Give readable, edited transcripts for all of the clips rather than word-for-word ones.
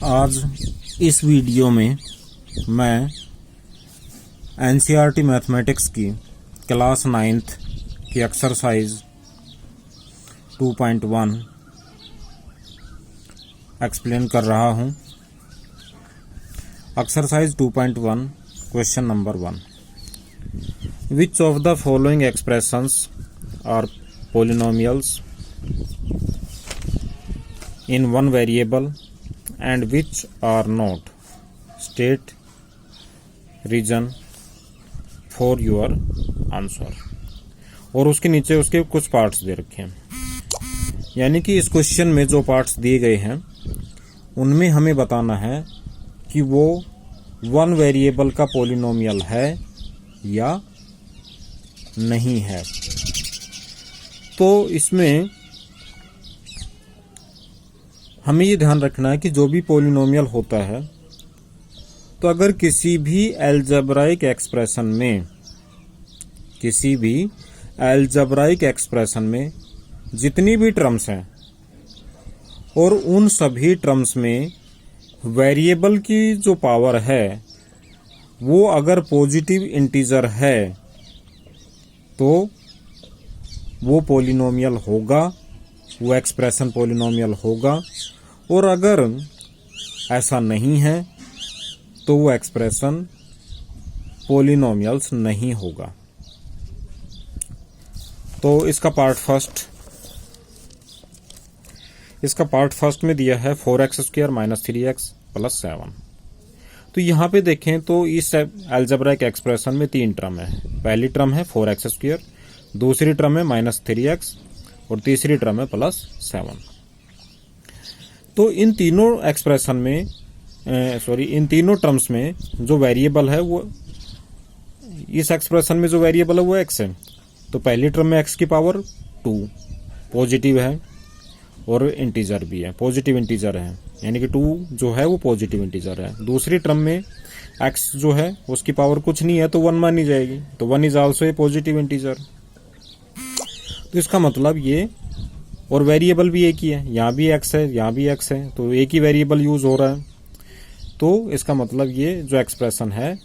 आज इस वीडियो में मैं एनसीईआरटी मैथमेटिक्स की क्लास 9th की एक्सरसाइज 2.1 एक्सप्लेन कर रहा हूँ। Exercise 2.1 question number 1। Which of the following expressions are polynomials in one variable and which are not? State reason for your answer। और उसके नीचे उसके कुछ पार्ट्स दे रखे हैं, यानी कि इस क्वेश्चन में जो पार्ट्स दिए गए हैं उनमें हमें बताना है कि वो वन वेरिएबल का पॉलिनोमियल है या नहीं है। तो इसमें हमें ये ध्यान रखना है कि जो भी पॉलिनोमियल होता है, तो अगर किसी भी अलजेब्राइक एक्सप्रेशन में जितनी भी टर्म्स हैं और उन सभी टर्म्स में वेरिएबल की जो पावर है वो अगर पॉजिटिव इंटीजर है तो वो पॉलिनोमियल होगा, वो एक्सप्रेशन पॉलिनोमियल होगा। और अगर ऐसा नहीं है तो वो एक्सप्रेशन पॉलिनोमियल्स नहीं होगा। तो इसका पार्ट फर्स्ट में दिया है 4x² - 3x + 7। तो यहाँ पे देखें तो इस अलजेब्राइक एक्सप्रेशन में 3 टर्म है। पहली टर्म है 4x², दूसरी टर्म है -3x और तीसरी टर्म है +7। तो इन तीनों एक्सप्रेशन में इन तीनों टर्म्स में जो वेरिएबल है वो, इस एक्सप्रेशन में जो वेरिएबल है वो x है। तो पहली टर्म में x की पावर 2 पॉजिटिव है और इंटीजर भी है, पॉजिटिव इंटीजर है, यानी कि 2 जो है वो पॉजिटिव इंटीजर है। दूसरी टर्म में x जो है उसकी पावर कुछ नहीं है तो 1 मानी जाएगी, तो 1 is also a positive integer. तो इसका मतलब ये, और वेरिएबल भी एक ही है, यहाँ भी x है यहाँ भी x है, तो एक ही वेरिएबल यूज हो रहा है। तो इसका मतलब ये जो एक्सप्रेशन है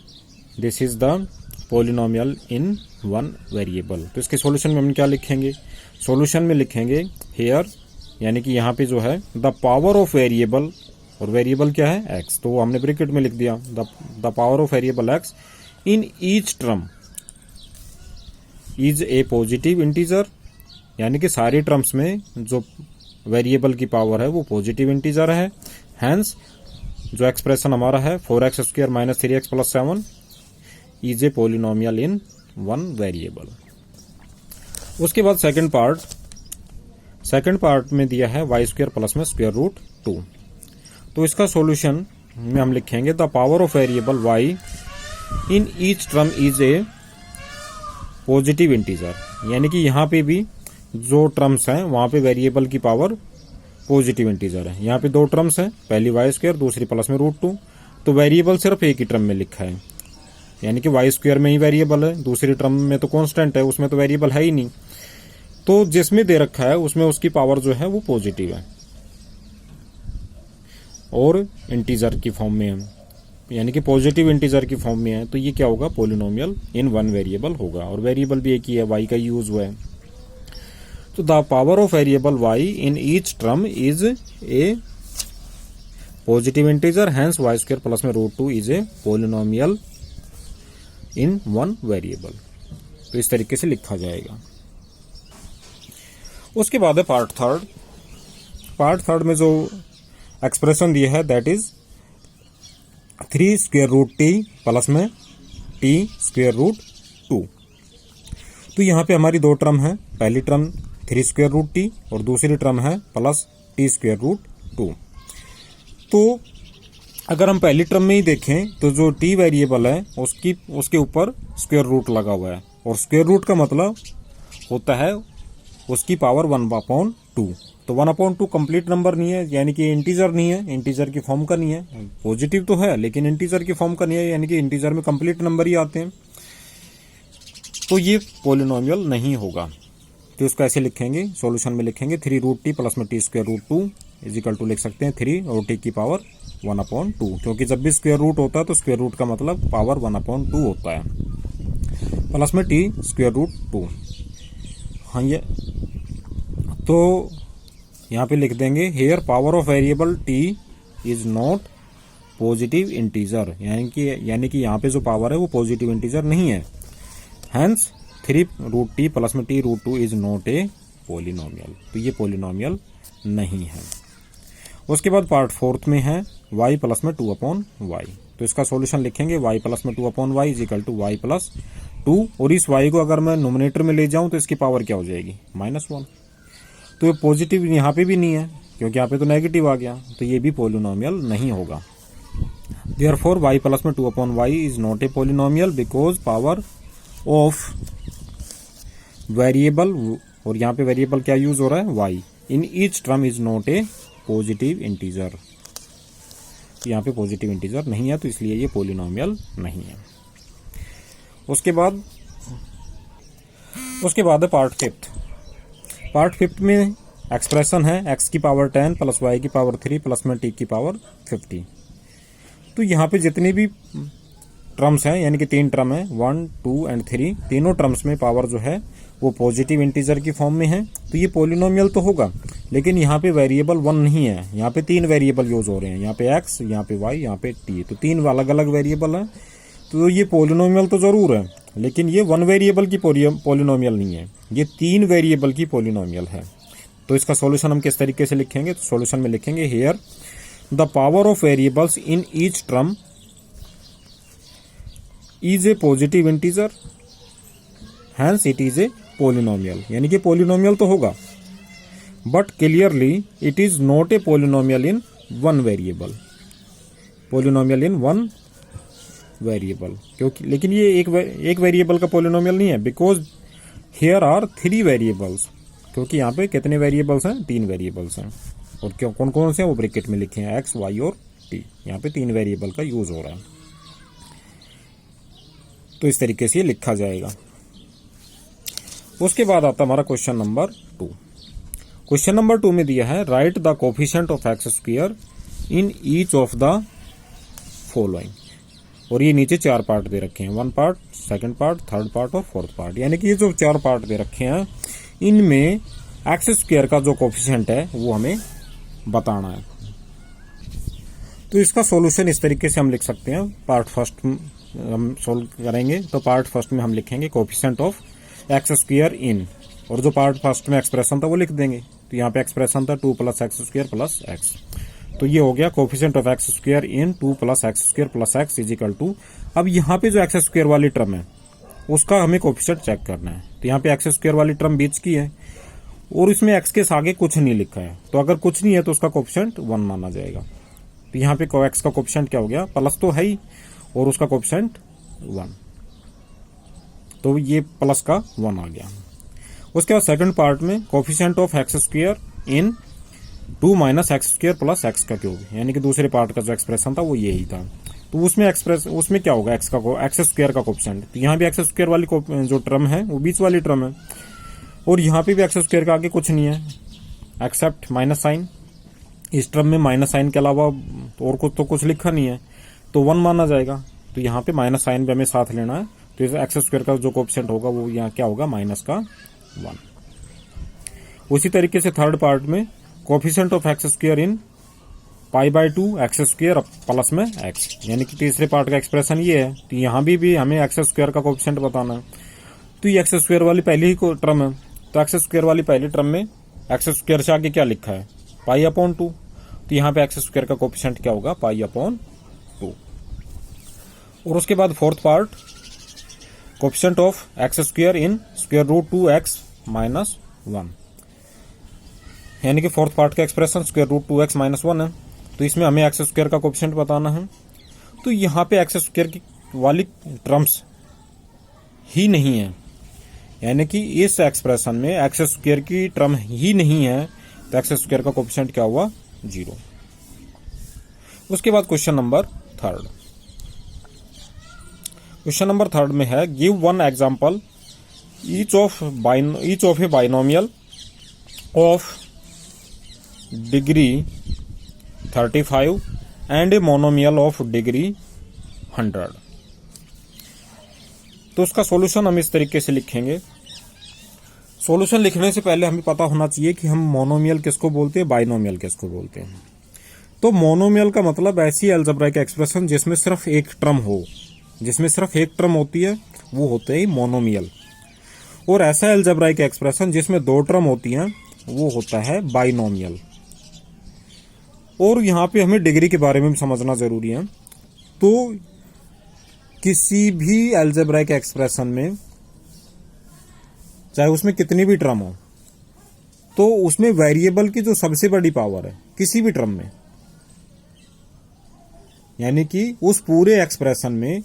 this is the polynomial in one variable. तो इसके सॉल्यूशन में हम क्या लिखेंगे? सॉल्यूशन में लिखेंगे हियर, यानी कि यहाँ पे जो है द पावर ऑफ वेरिएबल, और वेरिएबल क्या है x, तो हमने ब्रैकेट में लिख दिया the power of variable x in each term is a positive integer, यानी कि सारी टर्म्स में जो वेरिएबल की पावर है वो पॉजिटिव इंटीजर है। हेंस जो एक्सप्रेशन हमारा है 4x² - 3x + 7 is a polynomial in one variable. उसके बाद सेकंड पार्ट में दिया है y² + में √2। तो इसका सॉल्यूशन में हम लिखेंगे the power of variable y in each term is a positive integer, यानी कि यहाँ पे भी जो टर्म्स हैं वहां पे वेरिएबल की पावर पॉजिटिव इंटीजर है। यहाँ पे 2 टर्म्स हैं, पहली y², दूसरी प्लस में √2। तो वेरिएबल सिर्फ एक ही टर्म में लिखा है, यानी कि y² में ही वेरिएबल है, दूसरी टर्म में तो कांस्टेंट है, उसमें तो वेरिएबल है ही नहीं। तो जिसमें दे रखा है उसमें उसकी पावर जो है वो पॉजिटिव है और इंटीजर की फॉर्म में है, यानी कि पॉजिटिव इंटीजर की फॉर्म में है। तो ये क्या होगा? पॉलिनोमियल इन वन वेरिएबल होगा, और वेरिएबल भी एक ही है, y का यूज हुआ है। तो the power of variable y in each term is a positive integer, hence y² + में √2 is a polynomial in one variable. तो इस तरीके से लिखा जाएगा। उसके बाद है पार्ट थर्ड में जो एक्सप्रेशन दिया है दैट इज 3√t + में t²√2। तो यहाँ पे हमारी 2 टर्म है, पहली टर्म 3√t और दूसरी टर्म है +t²√2। तो अगर हम पहली टर्म में ही देखें तो जो t वेरिएबल है उसके ऊपर स्क्वायर रूट लगा हुआ है, और स्क्वायर रूट का मतलब होता है उसकी पावर 1/2। तो 1/2 कंप्लीट नंबर नहीं है, यानी कि इंटीजर नहीं है, इंटीजर की फॉर्म का नहीं है। पॉजिटिव तो है लेकिन इंटीजर की फॉर्म का नहीं है, यानी कि इंटीजर में कंप्लीट नंबर ही आते हैं। तो ये पॉलिनोमियल नहीं होगा। तो इसको ऐसे लिखेंगे, सॉल्यूशन में लिखेंगे 3√t + में t²√2 = लिख सकते हैं 3 और t की पावर 1/2, क्योंकि जब भी स्क्वायर रूट होता है तो स्क्वायर रूट का मतलब पावर 1/2 होता है, प्लस में t स्क्वायर रूट 2। हाँ, ये तो यहाँ पे लिख देंगे here power of variable t is not positive integer, यानी कि यहाँ पे जो पावर है वो पॉजिटिव इंटीजर नहीं है। हैंस 3√t प्लस में t√2 is not a polynomial, तो ये पॉलिनोमियल नहीं है। उसके बाद पार्ट फोर्थ में है y प्लस में 2/y, तो इसका सॉल्यूशन लिखेंगे y प्लस में 2/y is equal to y plus 2, और इस y को अगर मैं नोमिनेटर में ले जाऊं तो इसकी पावर क्या हो जाएगी -1। तो ये पॉजिटिव यहाँ पे भी नहीं है क्योंकि यहाँ पे तो नेगेटिव आ गया, तो ये भी पॉलिनोमियल नहीं होगा। देयरफॉर y प्लस में 2/y is not a polynomial because power of variable, और यहाँ पे वेरिएबल क्या यूज हो रहा है y, in each term is not A positive integer. यहाँ पे पॉजिटिव इंटीजर नहीं है, तो इसलिए ये पॉलिनोमियल नहीं है। उसके बाद है पार्ट फिफ्थ। पार्ट फिफ्थ में एक्सप्रेशन है x की पावर 10 प्लस y की पावर 3 प्लस में t की पावर 50। तो यहाँ पे जितने भी टर्म्स हैं, यानी कि 3 टर्म है 1, 2 एंड 3, तीनों टर्म्स में पावर जो है वो पॉजिटिव इंटीजर की फॉर्म में है, तो ये पॉलिनोमियल तो होगा। लेकिन यहाँ पे वेरिएबल 1 नहीं है, यहाँ पे 3 वेरिएबल यूज हो रहे हैं, यहाँ पे x, यहाँ पे y, यहाँ पे t, तो 3 अलग अलग वेरिएबल हैं। तो ये पॉलिनोमियल तो जरूर है, लेकिन ये 1 वेरिएबल की पॉलिनोमियल नहीं है, ये 3 वेरिएबल की पॉलिनोमियल है। तो इसका सॉल्यूशन हम किस तरीके से लिखेंगे, तो सॉल्यूशन में लिखेंगे here the power of variables in each term is a positive integer, hence it is a polynomial, यानी कि पॉलिनोमियल तो होगा, but clearly it is not a polynomial in 1 variable, polynomial in 1 variable, क्योंकि लेकिन ये एक वेरिएबल का polynomial नहीं है, बिकॉज हियर आर 3 वेरिएबल्स, क्योंकि यहाँ पे कितने वेरिएबल्स हैं, 3 वेरिएबल्स हैं, और क्यों कौन कौन से हैं वो ब्रैकेट में लिखे हैं, x, y और t, यहाँ पे 3 वेरिएबल का यूज हो रहा है। तो इस तरीके से ये लिखा जाएगा। उसके बाद आता हमारा क्वेश्चन नंबर 2। क्वेश्चन नंबर 2 में दिया है right the coefficient of x square in each of the following, और ये नीचे 4 पार्ट दे रखे हैं, 1 part, 2nd part, 3rd part और 4th पार्ट, यानी कि ये जो 4 पार्ट दे रखे हैं इनमें एक्स स्क्वायर का जो कोफिशिएंट है वो हमें बताना है। तो इसका सॉल्यूशन इस तरीके से हम लिख सकते हैं। पार्ट फर्स्ट हम सोल्व करेंगे, तो पार्ट फर्स्ट में हम लिखेंगे कोफिशिएंट ऑफ एक्स स्क्वायर इन, और जो पार्ट फर्स्ट में एक्सप्रेशन था वो लिख देंगे। तो यहाँ पे एक्सप्रेशन था 2 + x² + x, तो ये हो गया coefficient of x square in 2 + x² + x is equal to, अब यहाँ पे जो एक्स स्क्वायर वाली टर्म है उसका हमें कोफिशिएंट चेक करना है। तो यहाँ पे एक्स स्क्वायर वाली टर्म बीच की है और इसमें एक्स के आगे कुछ नहीं लिखा है, तो अगर कुछ नहीं है तो उसका कोफिशिएंट 1 माना जाएगा। तो यहाँ पे एक्स का कोफिशिएंट क्या हो गया, प्लस तो है ही और उसका कोफिशिएंट 1, तो ये प्लस का 1 आ गया। उसके बाद सेकंड पार्ट में coefficient of x square in 2 - x² + x³, यानी कि दूसरे पार्ट का जो एक्सप्रेशन था वो यही था। तो उसमें क्या होगा, एक्स स्क्वायर का कोफिशिएंट, तो यहाँ भी एक्स स्क्वायर वाली जो टर्म है वो बीच वाली टर्म है, और यहाँ पे भी एक्स स्क्वायर का आगे कुछ नहीं है एक्सेप्ट माइनस साइन। इस टर्म में माइनस साइन के अलावा और कुछ लिखा नहीं है, तो 1 माना जाएगा। तो यहाँ पे माइनस साइन भी हमें साथ लेना है, तो एक्स स्क्वायर का जो कोफिशिएंट होगा वो यहाँ क्या होगा, -1। उसी तरीके से थर्ड पार्ट में coefficient of x square in π/2 x² plus में x, यानी कि तीसरे पार्ट का एक्सप्रेशन ये है। तो यहाँ भी हमें एक्स स्क्वायर का कोफिशिएंट बताना है। तो ये एक्स स्क्वायर वाली पहली ही टर्म है, तो एक्स स्क्वायर वाली पहली टर्म में एक्स स्क्वायर से आगे क्या लिखा है, π/2, तो यहाँ पे एक्स स्क्वायर का कोफिशिएंट क्या होगा, π/2। और उसके बाद fourth part coefficient of x square in √2x - 1, यानी कि फोर्थ पार्ट का एक्सप्रेशन √2x - 1 है। तो इसमें हमें एक्स स्क्वायर का कोफिशिएंट बताना है। तो यहाँ पे एक्स स्क्वायर की वाली टर्म्स ही नहीं है, यानी कि इस एक्सप्रेशन में एक्स स्क्वायर की टर्म ही नहीं है, तो एक्स स्क्वायर का कोफिशिएंट क्या हुआ, 0। उसके बाद क्वेश्चन नंबर 3। क्वेश्चन नंबर 3 में है give 1 example each of A binomial of degree 35 and a monomial of degree 100। तो उसका सॉल्यूशन हम इस तरीके से लिखेंगे। सॉल्यूशन लिखने से पहले हमें पता होना चाहिए कि हम मोनोमियल किसको बोलते हैं, बाइनोमियल किसको बोलते हैं। तो मोनोमियल का मतलब ऐसी अलजेब्राइक एक्सप्रेशन जिसमें सिर्फ एक टर्म हो, जिसमें सिर्फ एक टर्म होती है, वो होते हैं मोनोमियल। और ऐसा अलजेब्राइक एक्सप्रेशन जिसमें दो टर्म होती हैं, वो होता है बाइनोमियल। और यहाँ पे हमें डिग्री के बारे में भी समझना जरूरी है। तो किसी भी अलजेब्राइक एक्सप्रेशन में चाहे उसमें कितनी भी टर्म हो, तो उसमें वेरिएबल की जो सबसे बड़ी पावर है किसी भी टर्म में, यानी कि उस पूरे एक्सप्रेशन में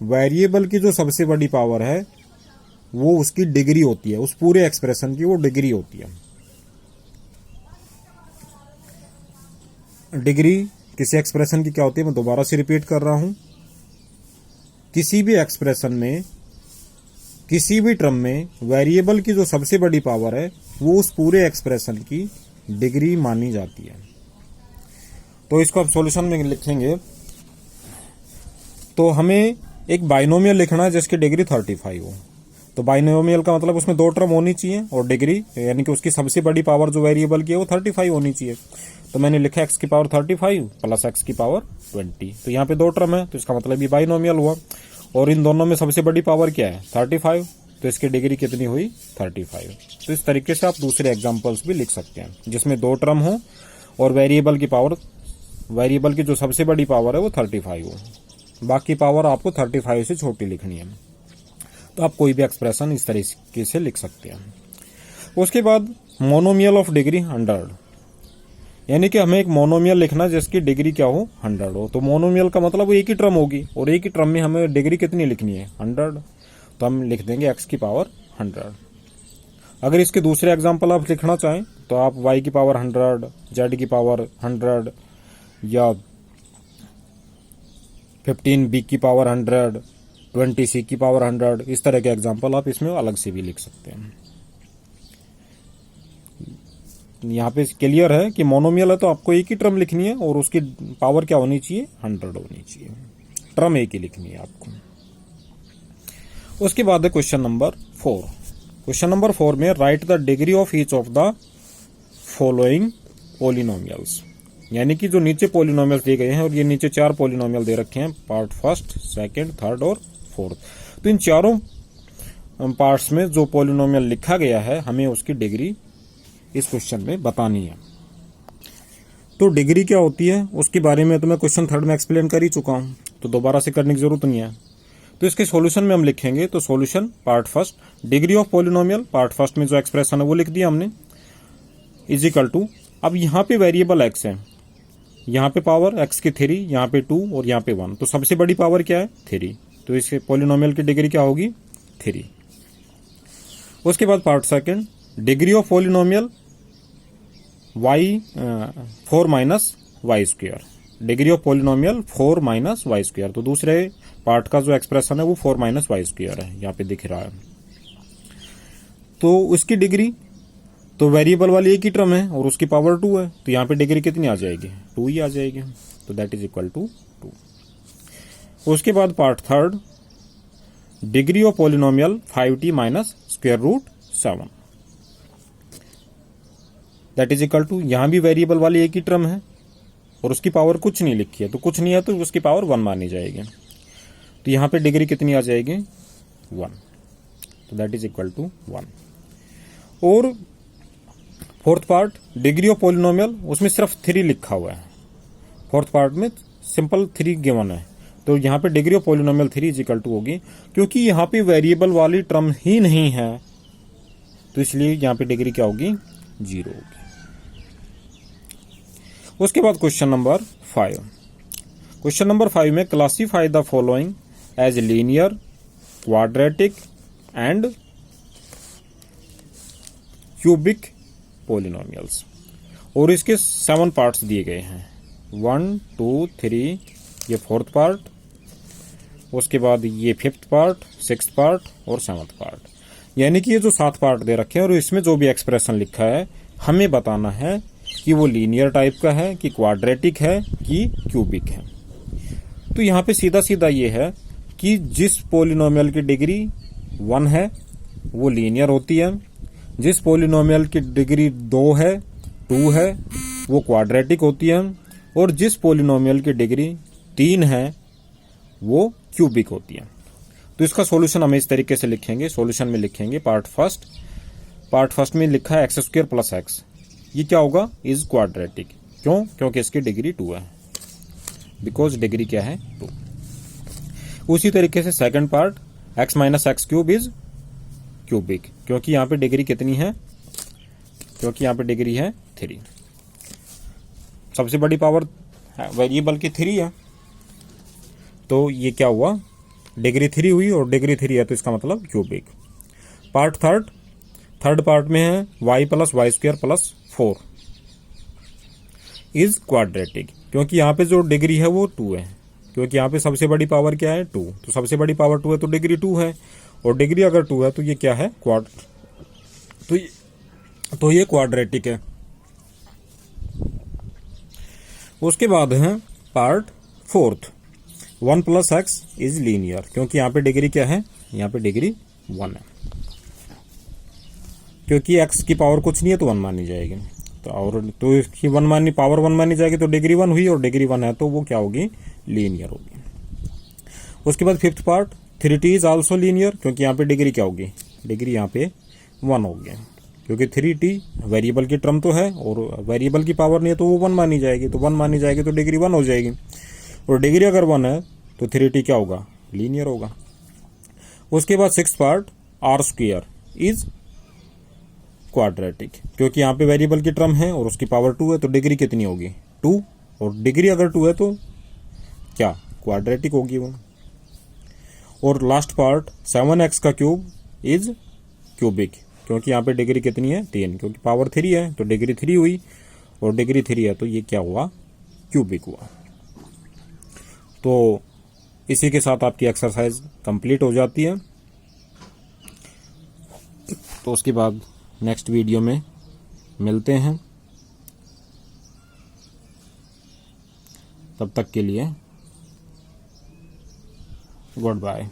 वेरिएबल की जो सबसे बड़ी पावर है वो उसकी डिग्री होती है। उस पूरे एक्सप्रेशन की वो डिग्री होती है। डिग्री किसी एक्सप्रेशन की क्या होती है, मैं दोबारा से रिपीट कर रहा हूं। किसी भी एक्सप्रेशन में किसी भी टर्म में वेरिएबल की जो सबसे बड़ी पावर है वो उस पूरे एक्सप्रेशन की डिग्री मानी जाती है। तो इसको अब सॉल्यूशन में लिखेंगे। तो हमें एक बाइनोमियल लिखना है जिसकी डिग्री 35 हो। तो बाइनोमियल का मतलब उसमें दो टर्म होनी चाहिए और डिग्री यानी कि उसकी सबसे बड़ी पावर जो वेरिएबल की है वो 35 होनी चाहिए। तो मैंने लिखा एक्स की पावर 35 प्लस एक्स की पावर 20। तो यहाँ पे दो टर्म है तो इसका मतलब ये बाइनोमियल हुआ। और इन दोनों में सबसे बड़ी पावर क्या है, 35। तो इसकी डिग्री कितनी हुई, 35। तो इस तरीके से आप दूसरे एग्जाम्पल्स भी लिख सकते हैं जिसमें दो टर्म हो और वेरिएबल की जो सबसे बड़ी पावर है वो 35 हो, बाकी पावर आपको 35 से छोटी लिखनी है। तो आप कोई भी एक्सप्रेशन इस तरीके से लिख सकते हैं। उसके बाद मोनोमियल ऑफ डिग्री 100, यानी कि हमें एक मोनोमियल लिखना जिसकी डिग्री क्या हो, 100 हो। तो मोनोमियल का मतलब वो एक ही टर्म होगी और एक ही टर्म में हमें डिग्री कितनी लिखनी है, 100। तो हम लिख देंगे एक्स की पावर 100। अगर इसके दूसरे एग्जाम्पल आप लिखना चाहें तो आप वाई की पावर 100, जेड की पावर 100 या 15 बी की पावर 100, 20 सी की पावर 100, इस तरह के एग्जाम्पल आप इसमें अलग से भी लिख सकते हैं। यहाँ पे क्लियर है कि मोनोमियल है तो आपको एक ही टर्म लिखनी है और उसकी पावर क्या होनी चाहिए, 100 होनी चाहिए। टर्म एक ही लिखनी है आपको। उसके बाद है क्वेश्चन नंबर 4। क्वेश्चन नंबर 4 में right the degree of each of the following polynomials, यानी कि जो नीचे पॉलिनोमियल्स दिए गए हैं और ये नीचे 4 पॉलिनोमियल दे रखे हैं, पार्ट फर्स्ट, सेकंड, थर्ड और फोर्थ। तो इन चारों पार्ट्स में जो पॉलिनोमियल लिखा गया है हमें उसकी डिग्री इस क्वेश्चन में बतानी है। तो डिग्री क्या होती है उसके बारे में तो मैं क्वेश्चन थर्ड में एक्सप्लेन कर ही चुका हूं, तो दोबारा से करने की जरूरत नहीं है। तो इसके सॉल्यूशन में हम लिखेंगे, तो solution part first, degree of polynomial part first में जो एक्सप्रेशन है वो लिख दिया हमने, इज इक्वल टू, अब यहाँ पे वेरिएबल एक्स है, यहाँ पे पावर एक्स की 3, यहाँ पे 2 और यहाँ पे 1, तो सबसे बड़ी पावर क्या है, 3। तो इसके पॉलिनोमियल की डिग्री क्या होगी, 3। उसके बाद part second, degree of polynomial y 4 minus y square, degree of polynomial 4 minus y square. तो दूसरे पार्ट का जो एक्सप्रेशन है वो 4 माइनस वाई स्क्वायर है, यहाँ पे दिख रहा है। तो उसकी डिग्री, तो वेरिएबल वाली एक ही टर्म है और उसकी पावर 2 है, तो यहाँ पे डिग्री कितनी आ जाएगी, 2 ही आ जाएगी। तो दैट इज इक्वल टू 2। उसके बाद part third, degree of polynomial 5t minus square root 7, that is equal to, यहां भी वेरिएबल वाली एक ही टर्म है और उसकी पावर कुछ नहीं लिखी है, तो कुछ नहीं है तो उसकी पावर 1 मानी जाएगी। तो यहां पे डिग्री कितनी आ जाएगी, 1। तो दैट इज इक्वल टू 1। और fourth part, degree of polynomial, उसमें सिर्फ 3 लिखा हुआ है, फोर्थ पार्ट में सिंपल 3 गिवन है, तो यहाँ पे degree of polynomial 3 is equal to होगी, क्योंकि यहाँ पे वेरिएबल वाली टर्म ही नहीं है, तो इसलिए यहाँ पे डिग्री क्या होगी, 0 होगी। उसके बाद क्वेश्चन नंबर 5। क्वेश्चन नंबर 5 में classify the following as linear, quadratic and cubic polynomials, और इसके 7 पार्ट्स दिए गए हैं, 1 2 3, ये फोर्थ पार्ट, उसके बाद ये 5th पार्ट, 6th पार्ट और 7th पार्ट, यानी कि ये जो 7 पार्ट दे रखे हैं और इसमें जो भी एक्सप्रेशन लिखा है हमें बताना है कि वो लीनियर टाइप का है, कि क्वाड्रेटिक है, कि क्यूबिक है। तो यहाँ पे सीधा सीधा ये है कि जिस पोलिनोमियल की डिग्री 1 है वो लीनियर होती है, जिस पोलिनोमियल की डिग्री 2 है, 2 है, वो क्वाड्रेटिक होती है, और जिस पोलिनोमियल की डिग्री 3 है वो क्यूबिक होती है। तो इसका सॉल्यूशन हम इस तरीके से लिखेंगे, सॉल्यूशन में लिखेंगे पार्ट फर्स्ट में लिखा है x² प्लस x, ये क्या होगा, इज क्वाड्रेटिक। क्यों? क्योंकि इसकी डिग्री 2 है, बिकॉज डिग्री क्या है, 2। उसी तरीके से second part x minus x cube is cubic, क्योंकि यहाँ पे डिग्री कितनी है, क्योंकि यहाँ पे डिग्री है 3। सबसे बड़ी पावर वेरिएबल की 3 है, तो ये क्या हुआ, डिग्री 3 हुई, और डिग्री 3 है तो इसका मतलब क्यूबिक। पार्ट थर्ड पार्ट में है y plus y² plus 4 is quadratic, क्योंकि यहाँ पे जो डिग्री है वो 2 है, क्योंकि यहाँ पे सबसे बड़ी पावर क्या है, 2। तो सबसे बड़ी पावर 2 है तो डिग्री 2 है, और डिग्री अगर 2 है तो ये क्या है, तो ये क्वाड्रेटिक है। उसके बाद है part fourth, 1 plus x is linear, क्योंकि यहाँ पे डिग्री क्या है, यहाँ पे डिग्री 1 है, क्योंकि x की पावर कुछ नहीं है तो 1 मानी जाएगी। तो इसकी 1 मानी जाएगी तो डिग्री 1 हुई, और डिग्री 1 है तो वो क्या होगी, लीनियर होगी। उसके बाद fifth part 3t is also linear, क्योंकि यहाँ पे डिग्री क्या होगी, डिग्री यहाँ पे 1 होगी, क्योंकि 3t वेरिएबल की टर्म तो है और वेरिएबल की पावर नहीं है तो वो 1 मानी जाएगी, तो 1 मानी जाएगी तो डिग्री 1 हो जाएगी, और डिग्री अगर 1 है तो 3t क्या होगा, लीनियर होगा। उसके बाद sixth part r² is quadratic, क्योंकि यहाँ पे वेरिएबल की टर्म है और उसकी पावर 2 है, तो डिग्री कितनी होगी, 2, और डिग्री अगर 2 है तो क्या, क्वाड्रेटिक होगी वो। और लास्ट पार्ट 7x का क्यूब इज क्यूबिक, क्योंकि यहाँ पे डिग्री कितनी है, 3, क्योंकि पावर 3 है तो डिग्री 3 हुई, और डिग्री 3 है तो ये क्या हुआ, क्यूबिक हुआ। तो इसी के साथ आपकी एक्सरसाइज कंप्लीट हो जाती है। तो उसके बाद नेक्स्ट वीडियो में मिलते हैं, तब तक के लिए गुड बाय।